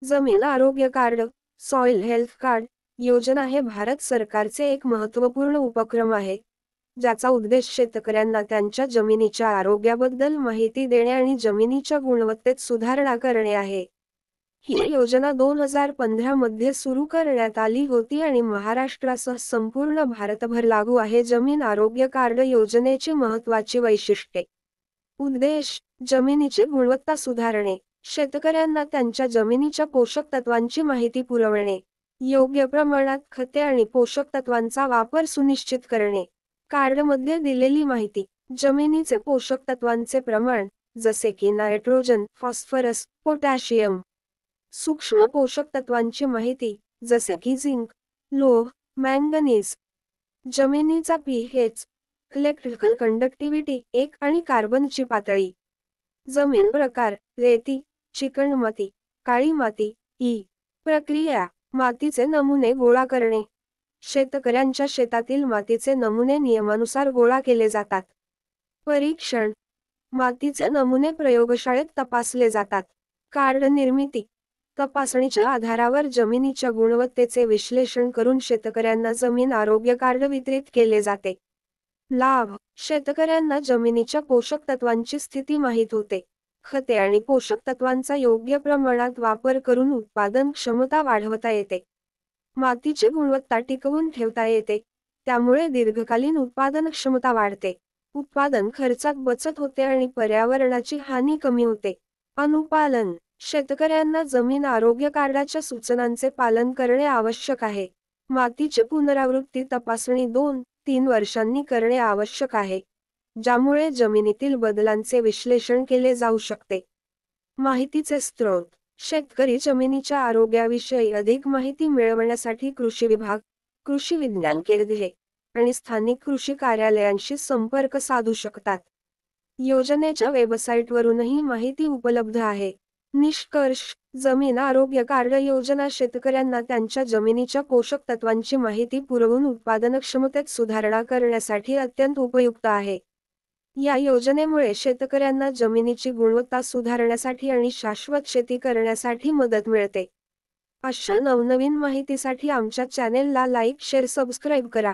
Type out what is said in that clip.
जमीन आरोग्य card, soil health card योजना हे भारत सरकारचे एक महत्त्वपूर्ण उपक्रम आहे, ज्याचा उद्देश शेतकऱ्यांना त्यांच्या जमिनीच्या आरोग्याबद्दल माहिती देणे आणि जमिनीच्या गुणवत्तेत सुधारणा करणे आहे. ही योजना 2015 मध्ये सुरू करण्यात आली होती आणि महाराष्ट्रासह संपूर्ण भारतभर लागू आहे. जमीन आरोग्य कार्ड योजनेची महत्त्वाची वैशिष्ट्ये. उद्देश: जमिनीची गुणवत्ता सुधारणे, शेतकऱ्यांना त्यांच्या जमिनीच्या पोषक तत्वांची माहिती पुरवणे, योग्य प्रमाणात खते आणि पोषक तत्वांचा वापर सुनिश्चित करणे. कार्डमध्ये दिलेली माहिती: जमिनीचे पोषक तत्वांचे प्रमाण, जसे की नायट्रोजन, फॉस्फरस, पोटॅशियम. सूक्ष्म पोषक तत्वांची माहिती, जसे की झिंक, लोह, मॅंगनीज. जमिनीचा pH, इलेक्ट्रिकल कंडक्टिव्हिटी 1 आणि कार्बनची पातळी. जमीन प्रकार: रेती, चिकणमाती, काळी माती, इ. प्रक्रिया: मातीचे नमुने गोळा करणे. शेतकऱ्यांच्या शेतातील मातीचे नमुने नियमानुसार गोळा केले जातात. परीक्षण: मातीचे नमुने प्रयोगशाळेत तपासले जातात. कार्ड निर्मिती: तपासणीच्या आधारावर जमिनीच्या गुणवत्तेचे विश्लेषण करून शेतकऱ्यांना जमीन आरोग्य कार्ड वितरित केले जाते. लाभ: शेतकऱ्यांना जमिनीच्या पोषक तत्वांची स्थिती माहीत होते. खते आणि पोषक तत्वांचा योग्य प्रमाणात वापर करून उत्पादन क्षमता वाढवता येते. मातीची गुणवत्ता टिकवून ठेवता येते, त्यामुळे दीर्घकालीन उत्पादन क्षमता वाढते. उत्पादन खर्चात बचत होते आणि पर्यावरणाची हानी कमी होते. अनुपालन: शेतकऱ्यांना जमीन आरोग्य कार्डाच्या सूचनांचे पालन करणे आवश्यक आहे. मातीची पुनरावृत्ती तपासणी 2-3 वर्षांनी करणे आवश्यक आहे, ज्यामुळे जमिनीतील बदलांचे विश्लेषण केले जाऊ शकते. माहितीचे स्रोत: शेतकरी जमिनीच्या आरोग्याविषयी अधिक माहिती मिळवण्यासाठी कृषी विभाग, कृषी विज्ञान केंद्रे आणि स्थानिक कृषी कार्यालयांशी संपर्क साधू शकतात. योजनेच्या वेबसाईटवरूनही माहिती उपलब्ध आहे. निष्कर्ष: जमीन आरोग्य कार्ड योजना शेतकऱ्यांना त्यांच्या जमिनीच्या पोषक तत्वांची माहिती पुरवून उत्पादनक्षमतेत सुधारणा करण्यासाठी अत्यंत उपयुक्त आहे. या योजनेमुळे शेतकऱ्यांना जमिनीची गुणवत्ता सुधारण्यासाठी आणि शाश्वत शेती करण्यासाठी मदत मिळते. अशा नवनवीन माहितीसाठी आमच्या चॅनेलला लाईक, शेअर, सबस्क्राईब करा.